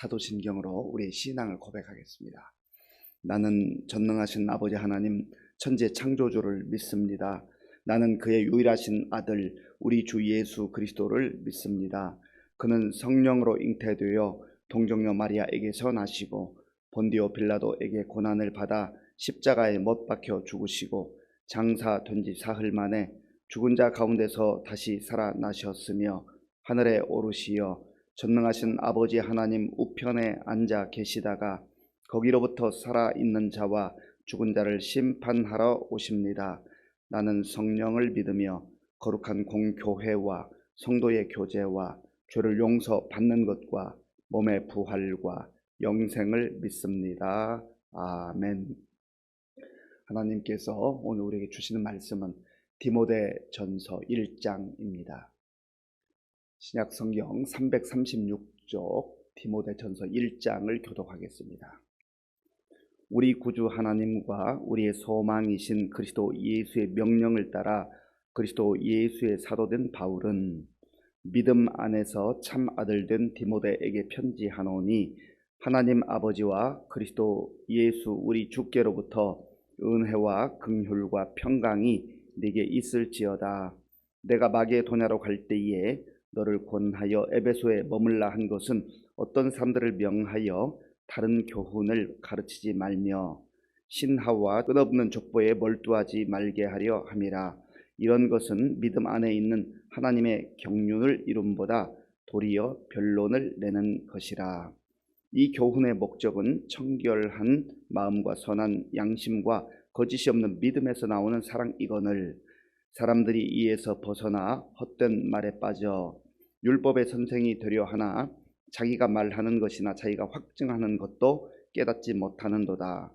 사도신경으로 우리의 신앙을 고백하겠습니다. 나는 전능하신 아버지 하나님 천지 창조주를 믿습니다. 나는 그의 유일하신 아들 우리 주 예수 그리스도를 믿습니다. 그는 성령으로 잉태되어 동정녀 마리아에게서 나시고 본디오 빌라도에게 고난을 받아 십자가에 못 박혀 죽으시고 장사된 지 사흘 만에 죽은 자 가운데서 다시 살아나셨으며 하늘에 오르시어 전능하신 아버지 하나님 우편에 앉아 계시다가 거기로부터 살아있는 자와 죽은 자를 심판하러 오십니다. 나는 성령을 믿으며 거룩한 공교회와 성도의 교제와 죄를 용서받는 것과 몸의 부활과 영생을 믿습니다. 아멘. 하나님께서 오늘 우리에게 주시는 말씀은 디모데전서 1장입니다. 신약 성경 336쪽 디모데전서 1장을 교독하겠습니다. 우리 구주 하나님과 우리의 소망이신 그리스도 예수의 명령을 따라 그리스도 예수의 사도된 바울은 믿음 안에서 참 아들된 디모데에게 편지하노니 하나님 아버지와 그리스도 예수 우리 주께로부터 은혜와 긍휼과 평강이 네게 있을지어다. 내가 마게도냐로 갈 때에 너를 권하여 에베소에 머물라 한 것은 어떤 사람들을 명하여 다른 교훈을 가르치지 말며 신하와 끝없는 족보에 몰두하지 말게 하려 함이라. 이런 것은 믿음 안에 있는 하나님의 경륜을 이룸보다 도리어 변론을 내는 것이라. 이 교훈의 목적은 청결한 마음과 선한 양심과 거짓이 없는 믿음에서 나오는 사랑이거늘 사람들이 이에서 벗어나 헛된 말에 빠져 율법의 선생이 되려 하나 자기가 말하는 것이나 자기가 확증하는 것도 깨닫지 못하는도다.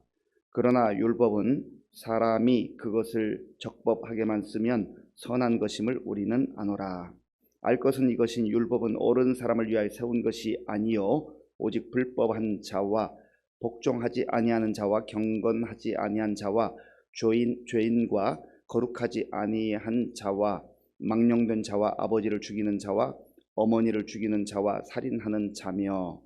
그러나 율법은 사람이 그것을 적법하게만 쓰면 선한 것임을 우리는 아노라. 알 것은 이것인 율법은 옳은 사람을 위하여 세운 것이 아니요 오직 불법한 자와 복종하지 아니하는 자와 경건하지 아니한 자와 죄인과 거룩하지 아니한 자와 망령된 자와 아버지를 죽이는 자와 어머니를 죽이는 자와 살인하는 자며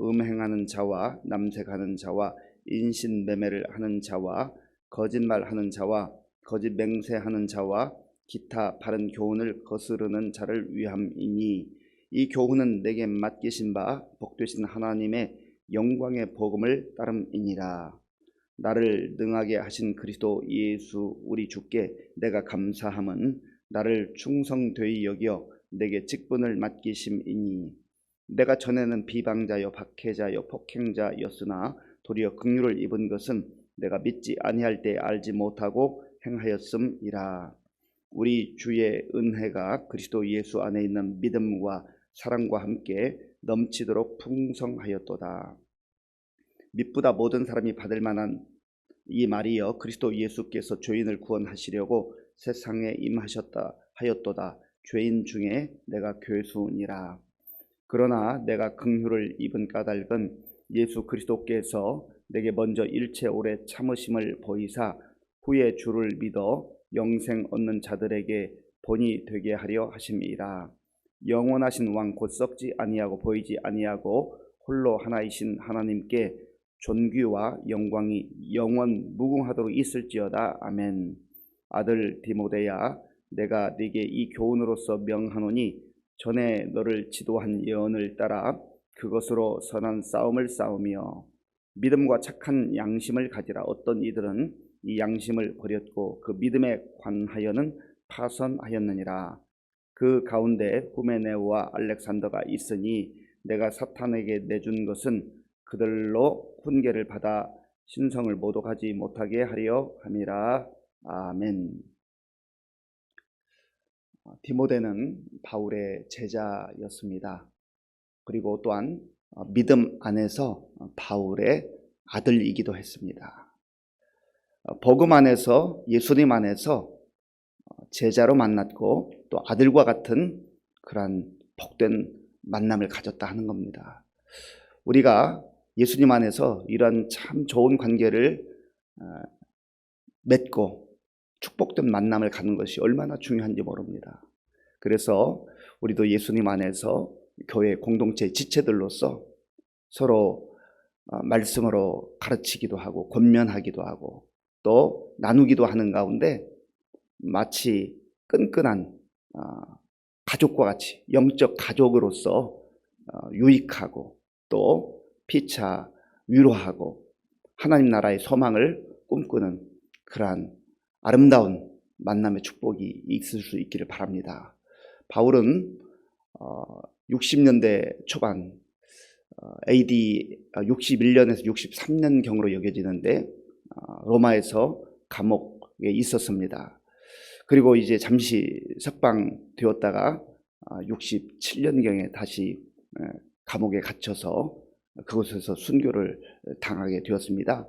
음행하는 자와 남색하는 자와 인신매매를 하는 자와 거짓말하는 자와 거짓 맹세하는 자와 기타 바른 교훈을 거스르는 자를 위함이니 이 교훈은 내게 맡기신 바 복되신 하나님의 영광의 복음을 따름이니라. 나를 능하게 하신 그리스도 예수 우리 주께 내가 감사함은 나를 충성되이 여겨 내게 직분을 맡기심이니 내가 전에는 비방자여 박해자여 폭행자였으나 도리어 긍휼을 입은 것은 내가 믿지 아니할 때 알지 못하고 행하였음이라. 우리 주의 은혜가 그리스도 예수 안에 있는 믿음과 사랑과 함께 넘치도록 풍성하였도다. 믿보다 모든 사람이 받을 만한 이 말이여 그리스도 예수께서 죄인을 구원하시려고 세상에 임하셨다 하였도다. 죄인 중에 내가 괴수니라. 그러나 내가 긍휼을 입은 까닭은 예수 그리스도께서 내게 먼저 일체 오래 참으심을 보이사 후에 주를 믿어 영생 얻는 자들에게 본이 되게 하려 하심이라. 영원하신 왕 곧 썩지 아니하고 보이지 아니하고 홀로 하나이신 하나님께 존귀와 영광이 영원 무궁하도록 있을지어다. 아멘. 아들 디모데야, 내가 네게 이 교훈으로서 명하노니 전에 너를 지도한 예언을 따라 그것으로 선한 싸움을 싸우며 믿음과 착한 양심을 가지라. 어떤 이들은 이 양심을 버렸고 그 믿음에 관하여는 파선하였느니라. 그 가운데 후메네오와 알렉산더가 있으니 내가 사탄에게 내준 것은 그들로 훈계를 받아 신성을 모독하지 못하게 하려 함이라. 아멘. 디모데는 바울의 제자였습니다. 그리고 또한 믿음 안에서 바울의 아들이기도 했습니다. 복음 안에서 예수님 안에서 제자로 만났고 또 아들과 같은 그러한 복된 만남을 가졌다 하는 겁니다. 우리가 예수님 안에서 이런 참 좋은 관계를 맺고 축복된 만남을 갖는 것이 얼마나 중요한지 모릅니다. 그래서 우리도 예수님 안에서 교회 공동체 지체들로서 서로 말씀으로 가르치기도 하고 권면하기도 하고 또 나누기도 하는 가운데 마치 끈끈한 가족과 같이 영적 가족으로서 유익하고 또 피차 위로하고 하나님 나라의 소망을 꿈꾸는 그러한 아름다운 만남의 축복이 있을 수 있기를 바랍니다. 바울은 60년대 초반 AD 61년에서 63년경으로 여겨지는데 로마에서 감옥에 있었습니다. 그리고 이제 잠시 석방되었다가 67년경에 다시 감옥에 갇혀서 그곳에서 순교를 당하게 되었습니다.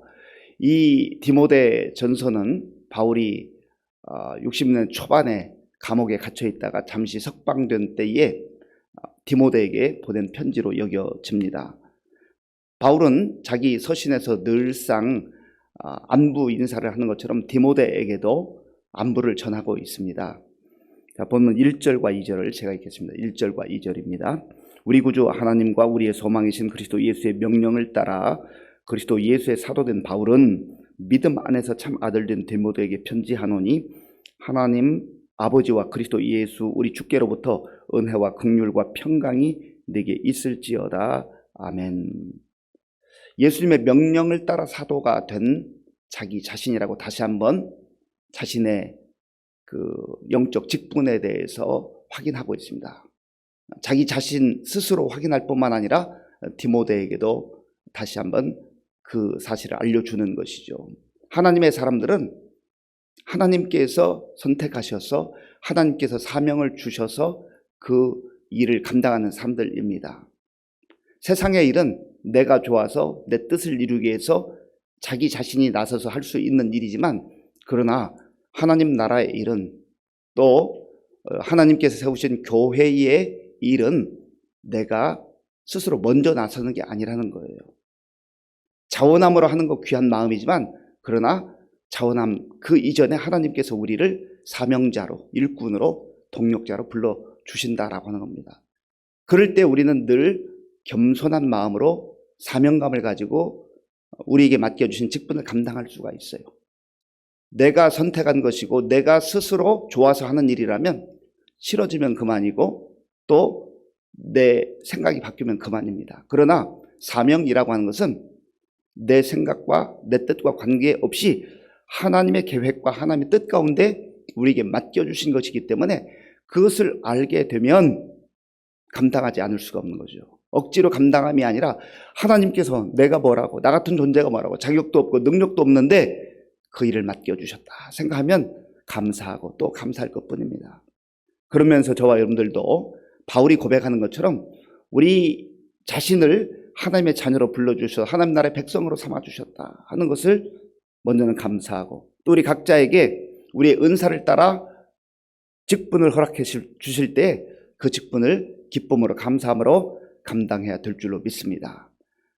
이 디모데 전서는 바울이 60년 초반에 감옥에 갇혀 있다가 잠시 석방된 때에 디모데에게 보낸 편지로 여겨집니다. 바울은 자기 서신에서 늘상 안부 인사를 하는 것처럼 디모데에게도 안부를 전하고 있습니다. 자, 본문 1절과 2절을 제가 읽겠습니다. 1절과 2절입니다. 우리 구주 하나님과 우리의 소망이신 그리스도 예수의 명령을 따라 그리스도 예수의 사도된 바울은 믿음 안에서 참 아들된 디모데에게 편지하노니 하나님 아버지와 그리스도 예수 우리 주께로부터 은혜와 긍휼과 평강이 내게 있을지어다. 아멘. 예수님의 명령을 따라 사도가 된 자기 자신이라고 다시 한번 자신의 그 영적 직분에 대해서 확인하고 있습니다. 자기 자신 스스로 확인할 뿐만 아니라 디모데에게도 다시 한번 그 사실을 알려주는 것이죠. 하나님의 사람들은 하나님께서 선택하셔서 하나님께서 사명을 주셔서 그 일을 감당하는 사람들입니다. 세상의 일은 내가 좋아서 내 뜻을 이루기 위해서 자기 자신이 나서서 할 수 있는 일이지만 그러나 하나님 나라의 일은 또 하나님께서 세우신 교회의 일은 내가 스스로 먼저 나서는 게 아니라는 거예요. 자원함으로 하는 거 귀한 마음이지만 그러나 자원함 그 이전에 하나님께서 우리를 사명자로 일꾼으로 동력자로 불러주신다라고 하는 겁니다. 그럴 때 우리는 늘 겸손한 마음으로 사명감을 가지고 우리에게 맡겨주신 직분을 감당할 수가 있어요. 내가 선택한 것이고 내가 스스로 좋아서 하는 일이라면 싫어지면 그만이고 또 내 생각이 바뀌면 그만입니다. 그러나 사명이라고 하는 것은 내 생각과 내 뜻과 관계없이 하나님의 계획과 하나님의 뜻 가운데 우리에게 맡겨주신 것이기 때문에 그것을 알게 되면 감당하지 않을 수가 없는 거죠. 억지로 감당함이 아니라 하나님께서 내가 뭐라고 나 같은 존재가 뭐라고 자격도 없고 능력도 없는데 그 일을 맡겨주셨다 생각하면 감사하고 또 감사할 것뿐입니다. 그러면서 저와 여러분들도 바울이 고백하는 것처럼 우리 자신을 하나님의 자녀로 불러주셔서 하나님 나라의 백성으로 삼아주셨다 하는 것을 먼저는 감사하고 또 우리 각자에게 우리의 은사를 따라 직분을 허락해 주실 때 그 직분을 기쁨으로 감사함으로 감당해야 될 줄로 믿습니다.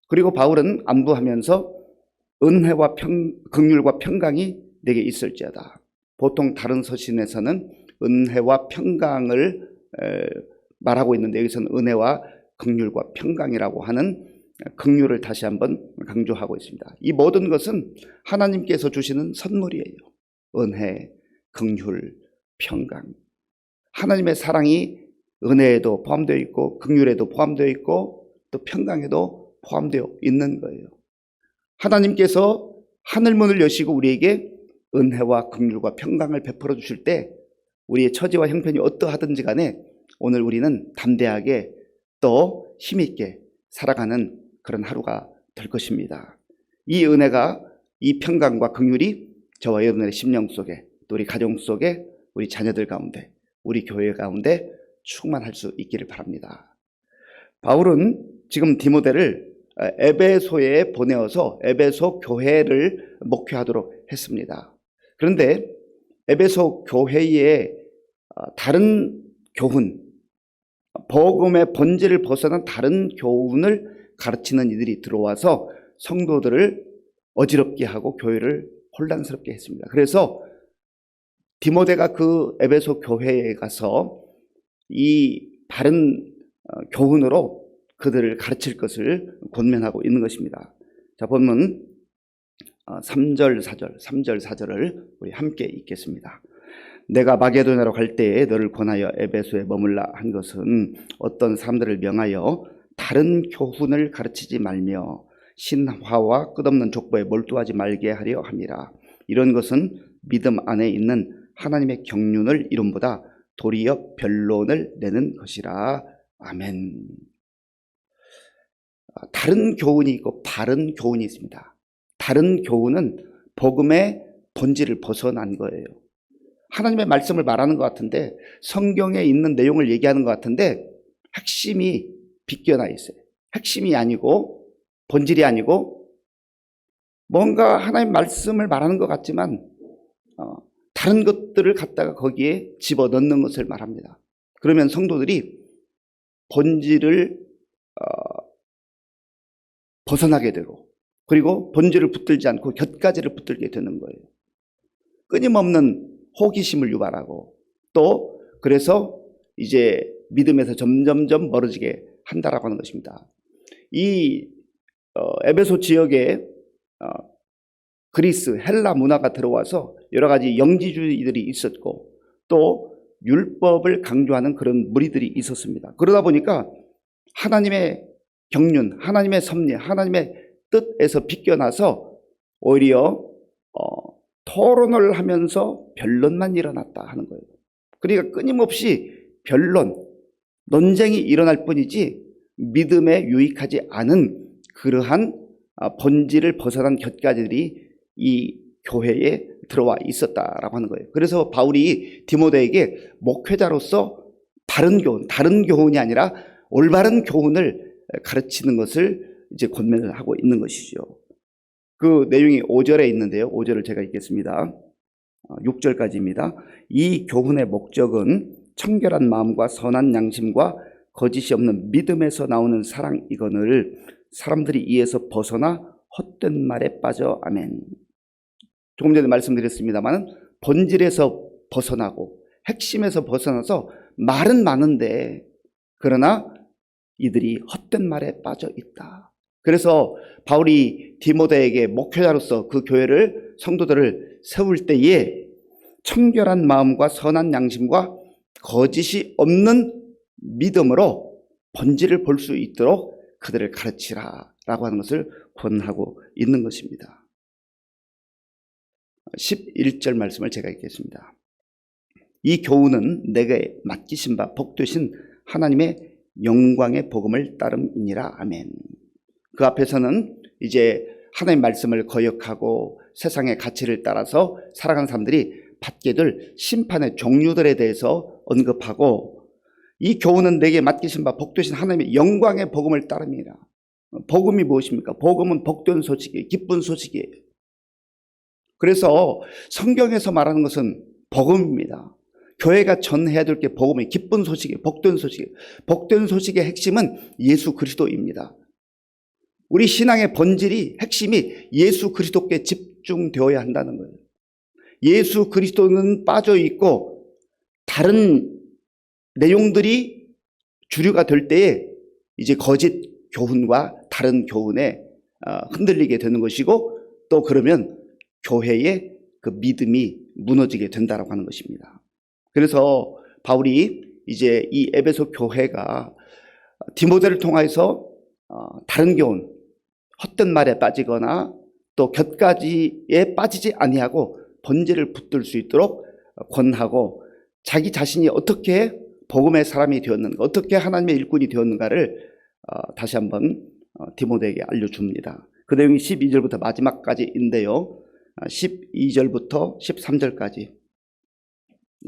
그리고 바울은 안부하면서 은혜와 긍휼과 평강이 내게 있을지어다. 보통 다른 서신에서는 은혜와 평강을 말하고 있는데 여기서는 은혜와 긍휼과 평강이라고 하는 긍휼을 다시 한번 강조하고 있습니다. 이 모든 것은 하나님께서 주시는 선물이에요. 은혜, 긍휼, 평강. 하나님의 사랑이 은혜에도 포함되어 있고 긍휼에도 포함되어 있고 또 평강에도 포함되어 있는 거예요. 하나님께서 하늘문을 여시고 우리에게 은혜와 긍휼과 평강을 베풀어 주실 때 우리의 처지와 형편이 어떠하든지 간에 오늘 우리는 담대하게 또 힘있게 살아가는 그런 하루가 될 것입니다. 이 은혜가 이 평강과 긍휼이 저와 여러분의 심령 속에 또 우리 가정 속에 우리 자녀들 가운데 우리 교회 가운데 충만할 수 있기를 바랍니다. 바울은 지금 디모데를 에베소에 보내어서 에베소 교회를 목회하도록 했습니다. 그런데 에베소 교회의 다른 교훈, 복음의 본질을 벗어난 다른 교훈을 가르치는 이들이 들어와서 성도들을 어지럽게 하고 교회를 혼란스럽게 했습니다. 그래서 디모데가 그 에베소 교회에 가서 이 바른 교훈으로 그들을 가르칠 것을 권면하고 있는 것입니다. 자, 본문 3절 4절을 우리 함께 읽겠습니다. 내가 마게도냐로 갈 때에 너를 권하여 에베소에 머물라 한 것은 어떤 사람들을 명하여 다른 교훈을 가르치지 말며 신화와 끝없는 족보에 몰두하지 말게 하려 함이라. 이런 것은 믿음 안에 있는 하나님의 경륜을 이름보다 도리어 변론을 내는 것이라. 아멘. 다른 교훈이 있고 바른 교훈이 있습니다. 다른 교훈은 복음의 본질을 벗어난 거예요. 하나님의 말씀을 말하는 것 같은데, 성경에 있는 내용을 얘기하는 것 같은데 핵심이 비껴나 있어요. 핵심이 아니고 본질이 아니고 뭔가 하나님의 말씀을 말하는 것 같지만 다른 것들을 갖다가 거기에 집어넣는 것을 말합니다. 그러면 성도들이 본질을 벗어나게 되고, 그리고 본질을 붙들지 않고 곁가지를 붙들게 되는 거예요. 끊임없는 호기심을 유발하고, 또 그래서 이제 믿음에서 점점점 멀어지게 한다라고 하는 것입니다. 이 에베소 지역에 그리스, 헬라 문화가 들어와서 여러 가지 영지주의들이 있었고, 또 율법을 강조하는 그런 무리들이 있었습니다. 그러다 보니까 하나님의 경륜, 하나님의 섭리, 하나님의 뜻에서 비껴나서 오히려 토론을 하면서 변론만 일어났다 하는 거예요. 그러니까 끊임없이 변론, 논쟁이 일어날 뿐이지 믿음에 유익하지 않은 그러한 본질을 벗어난 곁가지들이 이 교회에 들어와 있었다라고 하는 거예요. 그래서 바울이 디모데에게 목회자로서 바른 교훈, 다른 교훈이 아니라 올바른 교훈을 가르치는 것을 이제 권면을 하고 있는 것이죠. 그 내용이 5절에 있는데요. 5절을 제가 읽겠습니다. 6절까지입니다. 이 교훈의 목적은 청결한 마음과 선한 양심과 거짓이 없는 믿음에서 나오는 사랑이거늘 사람들이 이에서 벗어나 헛된 말에 빠져. 아멘. 조금 전에 말씀드렸습니다만 본질에서 벗어나고 핵심에서 벗어나서 말은 많은데 그러나 이들이 헛된 말에 빠져 있다. 그래서 바울이 디모데에게 목회자로서 그 교회를, 성도들을 세울 때에 청결한 마음과 선한 양심과 거짓이 없는 믿음으로 본질을 볼 수 있도록 그들을 가르치라 라고 하는 것을 권하고 있는 것입니다. 11절 말씀을 제가 읽겠습니다. 이 교훈은 내게 맡기신 바 복되신 하나님의 영광의 복음을 따름이니라. 아멘. 그 앞에서는 이제 하나님의 말씀을 거역하고 세상의 가치를 따라서 살아가는 사람들이 받게 될 심판의 종류들에 대해서 언급하고, 이 교훈은 내게 맡기신 바 복되신 하나님의 영광의 복음을 따릅니다. 복음이 무엇입니까? 복음은 복된 소식이에요. 기쁜 소식이에요. 그래서 성경에서 말하는 것은 복음입니다. 교회가 전해야 될 게 복음이에요. 기쁜 소식이에요. 복된 소식이에요. 복된 소식의 핵심은 예수 그리스도입니다. 우리 신앙의 본질이, 핵심이 예수 그리스도께 집중되어야 한다는 거예요. 예수 그리스도는 빠져 있고 다른 내용들이 주류가 될 때에 이제 거짓 교훈과 다른 교훈에 흔들리게 되는 것이고, 또 그러면 교회의 그 믿음이 무너지게 된다라고 하는 것입니다. 그래서 바울이 이제 이 에베소 교회가 디모데를 통해서 다른 교훈, 헛된 말에 빠지거나 또 곁가지에 빠지지 아니하고 본질을 붙들 수 있도록 권하고, 자기 자신이 어떻게 복음의 사람이 되었는가, 어떻게 하나님의 일꾼이 되었는가를 다시 한번 디모데에게 알려줍니다. 그 내용이 12절부터 마지막까지인데요. 12절부터 13절까지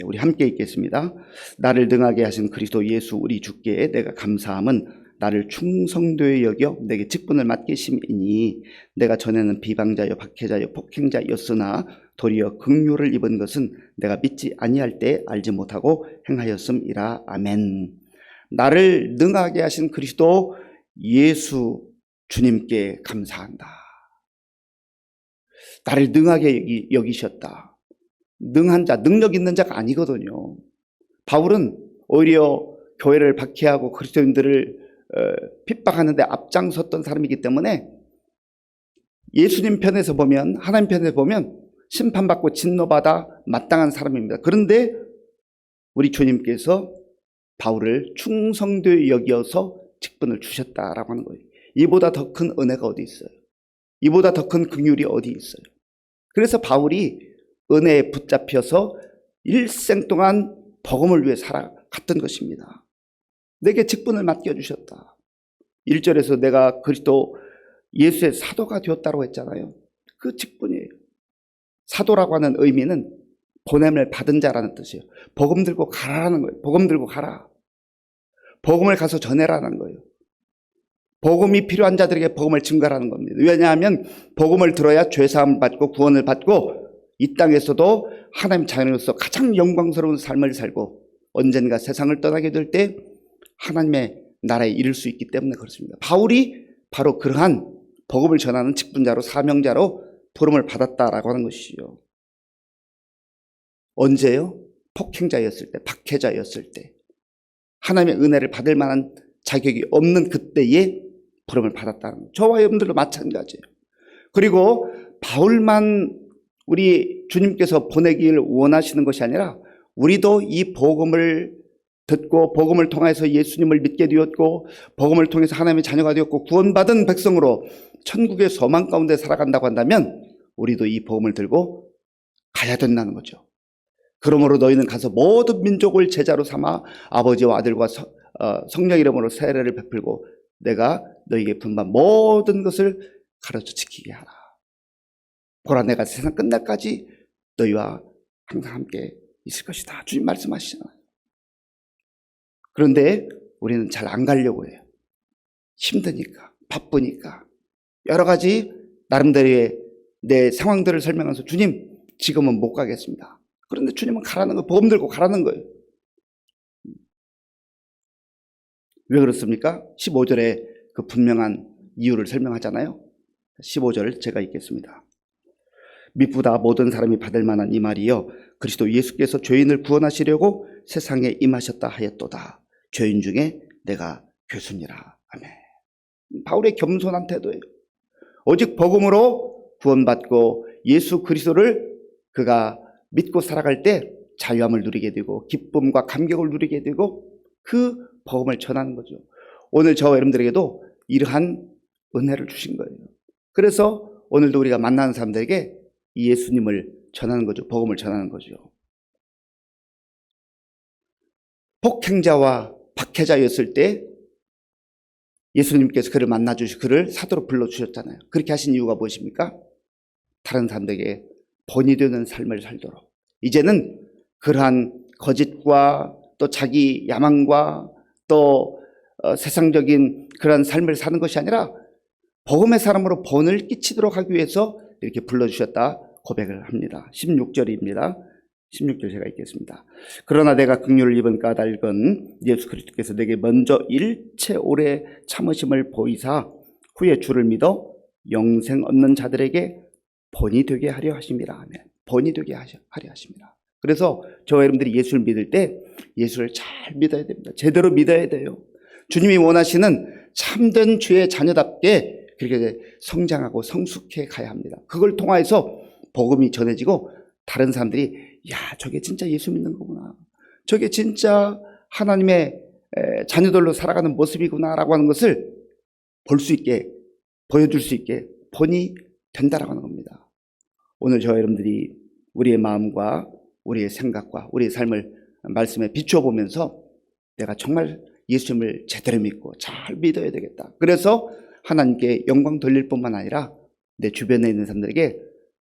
우리 함께 읽겠습니다. 나를 능하게 하신 그리스도 예수 우리 주께 내가 감사함은 나를 충성되이 여겨 내게 직분을 맡기심이니, 내가 전에는 비방자여 박해자여 폭행자였으나 도리어 긍휼을 입은 것은 내가 믿지 아니할 때 알지 못하고 행하였음이라. 아멘. 나를 능하게 하신 그리스도 예수 주님께 감사한다. 나를 능하게 여기셨다. 능한 자, 능력 있는 자가 아니거든요. 바울은 오히려 교회를 박해하고 그리스도인들을 핍박하는데 앞장섰던 사람이기 때문에 예수님 편에서 보면, 하나님 편에서 보면 심판받고 진노받아 마땅한 사람입니다. 그런데 우리 주님께서 바울을 충성되게 여기어서 직분을 주셨다라고 하는 거예요. 이보다 더 큰 은혜가 어디 있어요? 이보다 더 큰 긍휼이 어디 있어요? 그래서 바울이 은혜에 붙잡혀서 일생 동안 복음을 위해 살아갔던 것입니다. 내게 직분을 맡겨주셨다. 1절에서 내가 그리스도 예수의 사도가 되었다고 했잖아요. 그 직분이에요. 사도라고 하는 의미는 보냄을 받은 자라는 뜻이에요. 복음 들고 가라는 거예요. 복음 들고 가라. 복음을 가서 전해라는 거예요. 복음이 필요한 자들에게 복음을 증거하라는 겁니다. 왜냐하면 복음을 들어야 죄사함을 받고 구원을 받고 이 땅에서도 하나님 자녀로서 가장 영광스러운 삶을 살고 언젠가 세상을 떠나게 될 때 하나님의 나라에 이를 수 있기 때문에 그렇습니다. 바울이 바로 그러한 복음을 전하는 직분자로 사명자로 부름을 받았다라고 하는 것이죠. 언제요? 폭행자였을 때, 박해자였을 때, 하나님의 은혜를 받을 만한 자격이 없는 그때에 부름을 받았다는 거예요. 저와 여러분들도 마찬가지예요. 그리고 바울만 우리 주님께서 보내기를 원하시는 것이 아니라 우리도 이 복음을 듣고 복음을 통해서 예수님을 믿게 되었고 복음을 통해서 하나님의 자녀가 되었고 구원받은 백성으로 천국의 소망 가운데 살아간다고 한다면 우리도 이 복음을 들고 가야 된다는 거죠. 그러므로 너희는 가서 모든 민족을 제자로 삼아 아버지와 아들과 성령 이름으로 세례를 베풀고 내가 너희에게 분반 모든 것을 가르쳐 지키게 하라. 보라, 내가 세상 끝날까지 너희와 항상 함께 있을 것이다. 주님 말씀하시잖아요. 그런데 우리는 잘 안 가려고 해요. 힘드니까, 바쁘니까, 여러 가지 나름대로의 내 상황들을 설명하면서 주님, 지금은 못 가겠습니다. 그런데 주님은 가라는 거예요. 복음 들고 가라는 거예요. 왜 그렇습니까? 15절에 그 분명한 이유를 설명하잖아요. 15절 제가 읽겠습니다. 미쁘다 모든 사람이 받을 만한 이 말이여 그리스도 예수께서 죄인을 구원하시려고 세상에 임하셨다 하였도다. 죄인 중에 내가 교수니라. 아멘. 바울의 겸손한 태도예요. 오직 복음으로 구원받고 예수 그리스도를 그가 믿고 살아갈 때 자유함을 누리게 되고 기쁨과 감격을 누리게 되고 그 복음을 전하는 거죠. 오늘 저와 여러분들에게도 이러한 은혜를 주신 거예요. 그래서 오늘도 우리가 만나는 사람들에게 이 예수님을 전하는 거죠. 복음을 전하는 거죠. 폭행자와 박해자였을 때 예수님께서 그를 만나주시고 그를 사도로 불러주셨잖아요. 그렇게 하신 이유가 무엇입니까? 다른 사람들에게 본이 되는 삶을 살도록. 이제는 그러한 거짓과 또 자기 야망과 또 세상적인 그러한 삶을 사는 것이 아니라 복음의 사람으로 본을 끼치도록 하기 위해서 이렇게 불러주셨다 고백을 합니다. 16절입니다. 16절 제가 읽겠습니다. 그러나 내가 긍휼을 입은 까닭은 예수 그리스도께서 내게 먼저 일체 오래 참으심을 보이사 후에 주를 믿어 영생 얻는 자들에게 본이 되게 하려 하심이라. 아멘. 본이 되게 하려 하심이라. 그래서 저와 여러분들이 예수를 믿을 때 예수를 잘 믿어야 됩니다. 제대로 믿어야 돼요. 주님이 원하시는 참된 주의 자녀답게 그렇게 성장하고 성숙해 가야 합니다. 그걸 통해서 복음이 전해지고 다른 사람들이 야, 저게 진짜 예수 믿는 거구나. 저게 진짜 하나님의 자녀들로 살아가는 모습이구나 라고 하는 것을 볼 수 있게 보여줄 수 있게 본이 된다라고 하는 겁니다. 오늘 저와 여러분들이 우리의 마음과 우리의 생각과 우리의 삶을 말씀에 비추어 보면서 내가 정말 예수님을 제대로 믿고 잘 믿어야 되겠다. 그래서 하나님께 영광 돌릴 뿐만 아니라 내 주변에 있는 사람들에게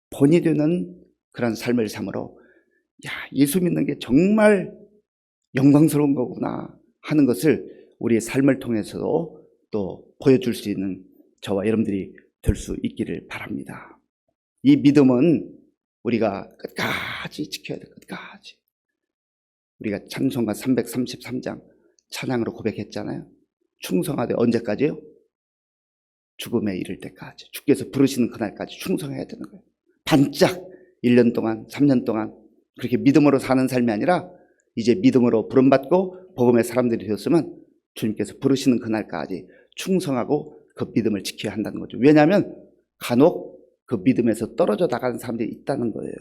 본이 되는 그런 삶을 삶으로 야, 예수 믿는 게 정말 영광스러운 거구나 하는 것을 우리의 삶을 통해서도 또 보여줄 수 있는 저와 여러분들이 될 수 있기를 바랍니다. 이 믿음은 우리가 끝까지 지켜야 돼. 끝까지. 우리가 찬송가 333장 찬양으로 고백했잖아요. 충성하되 언제까지요? 죽음에 이를 때까지. 주께서 부르시는 그날까지 충성해야 되는 거예요. 반짝 1년 동안 3년 동안 그렇게 믿음으로 사는 삶이 아니라 이제 믿음으로 부름받고 복음의 사람들이 되었으면 주님께서 부르시는 그날까지 충성하고 그 믿음을 지켜야 한다는 거죠. 왜냐하면 간혹 그 믿음에서 떨어져 나가는 사람들이 있다는 거예요.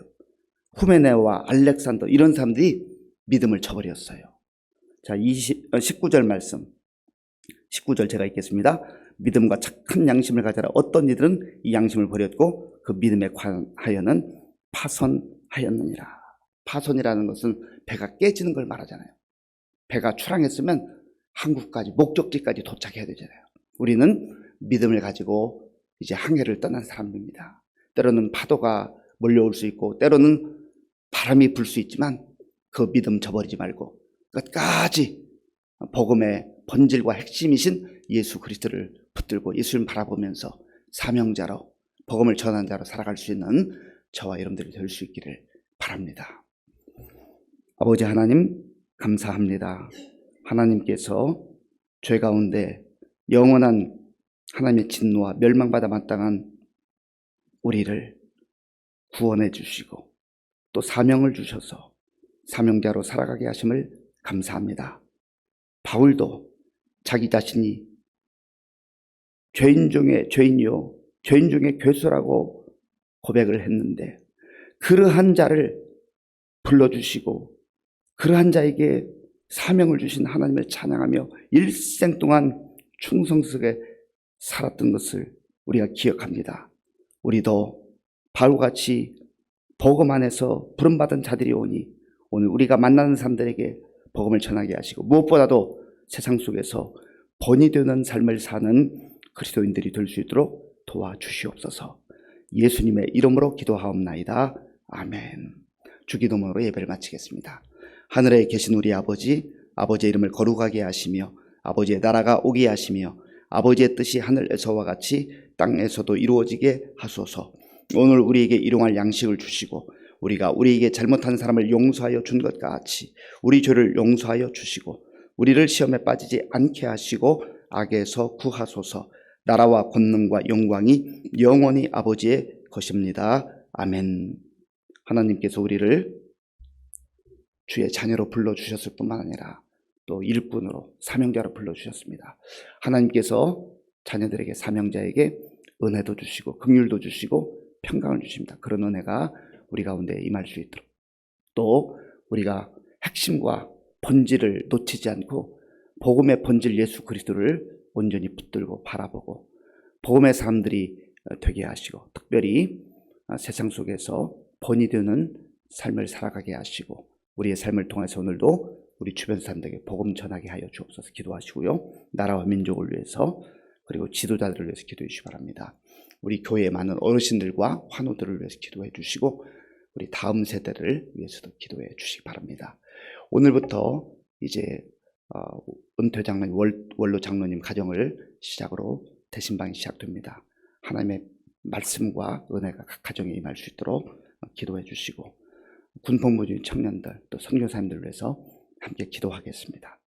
후메네와 알렉산더 이런 사람들이 믿음을 저버렸어요. 자, 19절 말씀. 19절 제가 읽겠습니다. 믿음과 착한 양심을 가져라. 어떤 이들은 이 양심을 버렸고 그 믿음에 관하여는 파손하였느니라. 파손이라는 것은 배가 깨지는 걸 말하잖아요. 배가 출항했으면 한국까지, 목적지까지 도착해야 되잖아요. 우리는 믿음을 가지고 이제 항해를 떠난 사람입니다. 때로는 파도가 몰려올 수 있고 때로는 바람이 불 수 있지만 그 믿음 저버리지 말고 끝까지 복음의 본질과 핵심이신 예수 그리스도를 붙들고 예수님 바라보면서 사명자로 복음을 전한 자로 살아갈 수 있는 저와 여러분들이 될 수 있기를 바랍니다. 아버지 하나님 감사합니다. 하나님께서 죄 가운데 영원한 하나님의 진노와 멸망받아 마땅한 우리를 구원해 주시고 또 사명을 주셔서 사명자로 살아가게 하심을 감사합니다. 바울도 자기 자신이 죄인 중에 죄인이요 죄인 중에 괴수라고 고백을 했는데 그러한 자를 불러주시고 그러한 자에게 사명을 주신 하나님을 찬양하며 일생 동안 충성스럽게 살았던 것을 우리가 기억합니다. 우리도 바울같이 복음 안에서 부름받은 자들이 오니 오늘 우리가 만나는 사람들에게 복음을 전하게 하시고 무엇보다도 세상 속에서 본이 되는 삶을 사는 그리스도인들이 될 수 있도록 도와주시옵소서. 예수님의 이름으로 기도하옵나이다. 아멘. 주기도문으로 예배를 마치겠습니다. 하늘에 계신 우리 아버지, 아버지의 이름을 거룩하게 하시며 아버지의 나라가 오게 하시며 아버지의 뜻이 하늘에서와 같이 땅에서도 이루어지게 하소서. 오늘 우리에게 일용할 양식을 주시고 우리가 우리에게 잘못한 사람을 용서하여 준 것 같이 우리 죄를 용서하여 주시고 우리를 시험에 빠지지 않게 하시고 악에서 구하소서. 나라와 권능과 영광이 영원히 아버지의 것입니다. 아멘. 하나님께서 우리를 주의 자녀로 불러주셨을 뿐만 아니라 또 일꾼으로 사명자로 불러주셨습니다. 하나님께서 자녀들에게 사명자에게 은혜도 주시고 긍휼도 주시고 평강을 주십니다. 그런 은혜가 우리 가운데 임할 수 있도록 또 우리가 핵심과 본질을 놓치지 않고 복음의 본질 예수 그리스도를 온전히 붙들고 바라보고 복음의 사람들이 되게 하시고 특별히 세상 속에서 본이 되는 삶을 살아가게 하시고 우리의 삶을 통해서 오늘도 우리 주변 사람들에게 복음 전하게 하여 주옵소서. 기도하시고요. 나라와 민족을 위해서 그리고 지도자들을 위해서 기도해 주시기 바랍니다. 우리 교회의 많은 어르신들과 환우들을 위해서 기도해 주시고 우리 다음 세대를 위해서도 기도해 주시기 바랍니다. 오늘부터 이제 은퇴 장로님, 원로 장로님 가정을 시작으로 대신방이 시작됩니다. 하나님의 말씀과 은혜가 각 가정에 임할 수 있도록 기도해 주시고 군복무 중인 청년들 또 선교사님들 위해서 함께 기도하겠습니다.